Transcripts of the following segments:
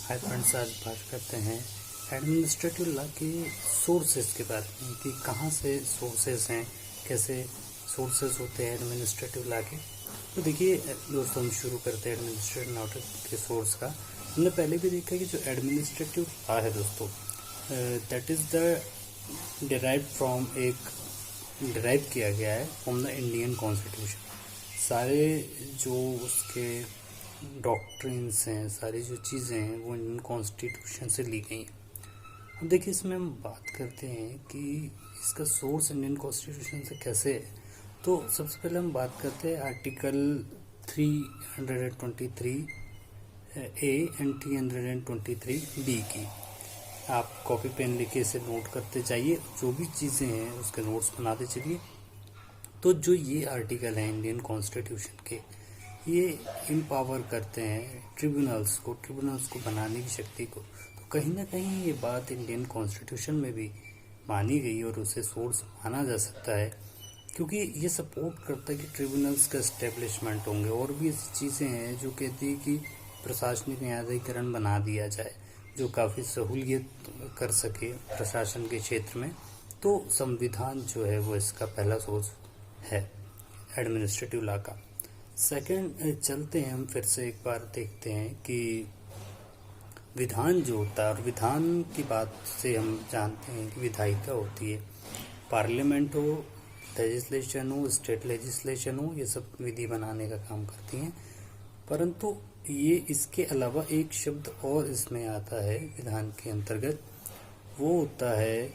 Hi friends, आज बात करते हैं एडमिनिस्ट्रेटिव लॉ के सोर्सेज के बारे में कि कहाँ से सोर्सेज हैं, कैसे सोर्सेज होते हैं एडमिनिस्ट्रेटिव लॉ के। तो देखिए दोस्तों, हम शुरू करते हैं एडमिनिस्ट्रेटिव लॉ के सोर्स का। हमने पहले भी देखा कि जो एडमिनिस्ट्रेटिव लॉ है दोस्तों, दैट इज़ द डिराइव किया गया है फ्रॉम द इंडियन कॉन्स्टिट्यूशन। सारे जो उसके डॉक्ट्रिन्स हैं, सारी जो चीज़ें हैं वो इंडियन कॉन्स्टिट्यूशन से ली गई हैं। अब देखिए, इसमें हम बात करते हैं कि इसका सोर्स इंडियन कॉन्स्टिट्यूशन से कैसे है। तो सबसे पहले हम बात करते हैं आर्टिकल 323 ए एंड 323 बी की। आप कॉपी पेन लेके इसे नोट करते जाइए, जो भी चीज़ें हैं उसके नोट्स बनाते चलिए। तो जो ये आर्टिकल हैं इंडियन कॉन्स्टिट्यूशन के, ये एम्पावर करते हैं ट्रिब्यूनल्स को बनाने की शक्ति को। तो कहीं ना कहीं ये बात इंडियन कॉन्स्टिट्यूशन में भी मानी गई और उसे सोर्स माना जा सकता है, क्योंकि ये सपोर्ट करता है कि ट्रिब्यूनल्स का इस्टेब्लिशमेंट होंगे। और भी ऐसी चीज़ें हैं जो कहती है कि प्रशासनिक न्यायाधिकरण बना दिया जाए, जो काफ़ी सहूलियत कर सके प्रशासन के क्षेत्र में। तो संविधान जो है वो इसका पहला सोर्स है एडमिनिस्ट्रेटिव लॉ का। सेकंड, चलते हैं हम फिर से एक बार देखते हैं कि विधान जो होता है, और विधान की बात से हम जानते हैं कि विधायिका होती है। पार्लियामेंट हो, लेजिस्लेशन हो, स्टेट लेजिस्लेशन हो, ये सब विधि बनाने का काम करती हैं। परंतु ये इसके अलावा एक शब्द और इसमें आता है विधान के अंतर्गत, वो होता है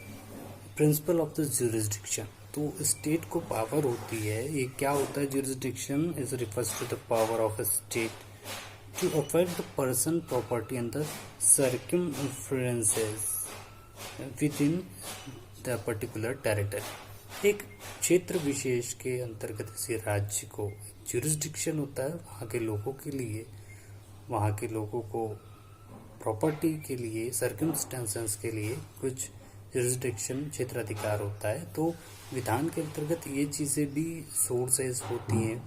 प्रिंसिपल ऑफ द ज्यूरिसडिक्शन। तो स्टेट को पावर होती है, ये क्या होता है, jurisdiction is refers to the power of a state to affect the person, property and the circumferences within the particular territory. एक क्षेत्र विशेष के अंतर्गत किसी राज्य को ज्यूरिसडिक्शन होता है, वहाँ के लोगों को प्रॉपर्टी के लिए, सर्कमस्टेंसेस के लिए कुछ ज्यूरिसडिक्शन, क्षेत्राधिकार होता है। तो विधान के अंतर्गत ये चीज़ें भी सोर्सेस होती हैं।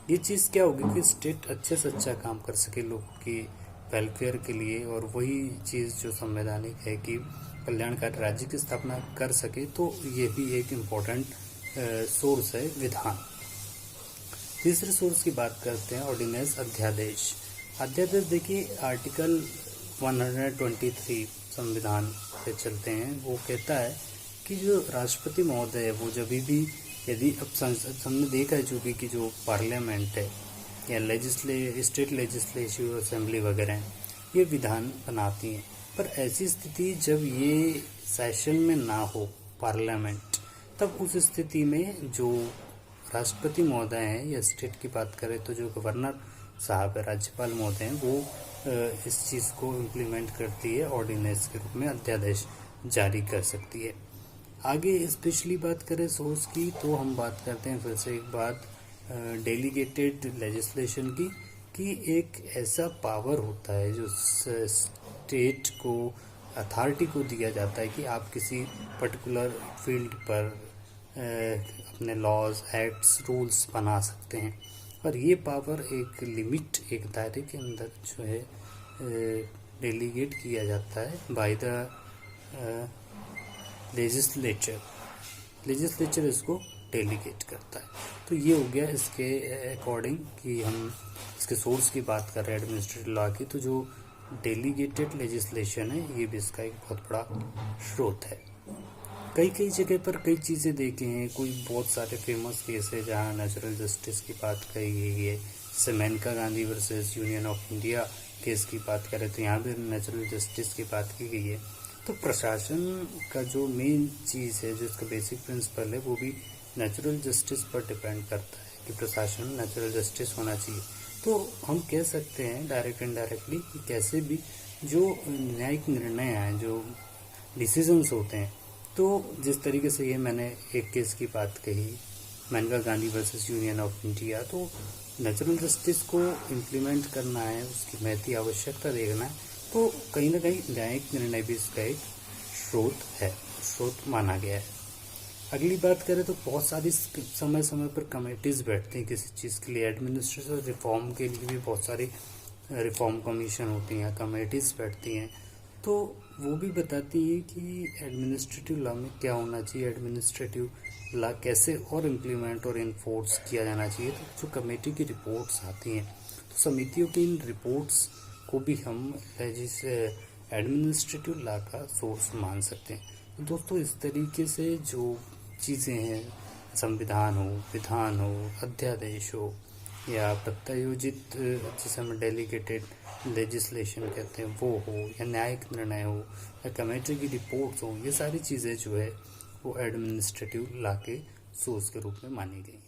ये चीज़ क्या होगी कि स्टेट अच्छे से अच्छा काम कर सके लोगों की वेलफेयर के लिए, और वही चीज़ जो संवैधानिक है कि कल्याणकारी राज्य की स्थापना कर सके। तो ये भी एक इम्पोर्टेंट सोर्स है विधान। तीसरे सोर्स की बात करते हैं, ऑर्डिनेंस, अध्यादेश। अध्यादेश देखिए आर्टिकल 123 संविधान पे चलते हैं। वो कहता है कि जो राष्ट्रपति महोदय है वो जब भी, यदि अब हमने देखा है जो भी कि जो पार्लियामेंट है या स्टेट लेजिस्लेटिव असेंबली वगैरह हैं, ये विधान बनाती हैं। पर ऐसी स्थिति जब ये सेशन में ना हो पार्लियामेंट, तब उस स्थिति में जो राष्ट्रपति महोदय हैं, या स्टेट की बात करें तो जो गवर्नर साहब है, राज्यपाल महोदय हैं, वो इस चीज़ को इम्प्लीमेंट करती है, ऑर्डिनेंस के रूप में अध्यादेश जारी कर सकती है। आगे स्पेशली बात करें सोर्स की, तो हम बात करते हैं फिर से एक बात डेलीगेटेड लेजिस्लेशन की, कि एक ऐसा पावर होता है जो स्टेट को, अथॉरिटी को दिया जाता है कि आप किसी पर्टिकुलर फील्ड पर अपने लॉज, एक्ट्स, रूल्स बना सकते हैं। और ये पावर एक लिमिट, एक दायरे के अंदर जो है डेलीगेट किया जाता है बाय द लेजिस्लेचर इसको डेलीगेट करता है। तो ये हो गया इसके अकॉर्डिंग कि हम इसके सोर्स की बात कर रहे हैं एडमिनिस्ट्रेटिव लॉ की। तो जो डेलीगेटेड लेजिस्लेशन है, ये भी इसका एक बहुत बड़ा स्रोत है। कई जगह पर कई चीज़ें देखे हैं, कोई बहुत सारे फेमस केस है जहाँ नेचुरल जस्टिस की बात कही गई है। जैसे Menaka Gandhi versus Union of India case की बात करें तो यहाँ भी नेचुरल जस्टिस की बात की गई है। तो प्रशासन का जो मेन चीज़ है, जो इसका बेसिक प्रिंसिपल है, वो भी नेचुरल जस्टिस पर डिपेंड करता है कि प्रशासन नेचुरल जस्टिस होना चाहिए। तो हम कह सकते हैं डायरेक्ट इनडायरेक्टली कि कैसे भी जो न्यायिक निर्णय हैं, जो डिसीजंस होते हैं, तो जिस तरीके से ये मैंने एक केस की बात कही, Menaka Gandhi versus Union of India, तो नेचुरल जस्टिस को इम्प्लीमेंट करना है, उसकी महती आवश्यकता देखना है। तो कहीं ना कहीं न्यायिक निर्णय भी इसका एक स्रोत माना गया है। अगली बात करें तो बहुत सारी समय समय पर कमेटीज़ बैठती हैं किसी चीज़ के लिए। एडमिनिस्ट्रेटिव रिफॉर्म के लिए भी बहुत सारी रिफॉर्म कमीशन होती हैं, कमेटीज़ बैठती हैं, तो वो भी बताती है कि एडमिनिस्ट्रेटिव लॉ में क्या होना चाहिए, एडमिनिस्ट्रेटिव लॉ कैसे और इम्प्लीमेंट और इन्फोर्स किया जाना चाहिए। तो जो कमेटी की रिपोर्ट्स आती हैं, तो समितियों की इन रिपोर्ट्स को भी हम एडमिनिस्ट्रेटिव लॉ का सोर्स मान सकते हैं। तो दोस्तों, इस तरीके से जो चीज़ें हैं, संविधान हो, विधान हो, अध्यादेश हो, या प्रत्यायोजित जिसे हम डेलीगेटेड लेजिस्लेशन कहते हैं वो हो, या न्यायिक निर्णय हो, या कमेटी की रिपोर्ट्स हो, ये सारी चीज़ें जो है वो एडमिनिस्ट्रेटिव लॉ के सोर्स के रूप में मानी गई।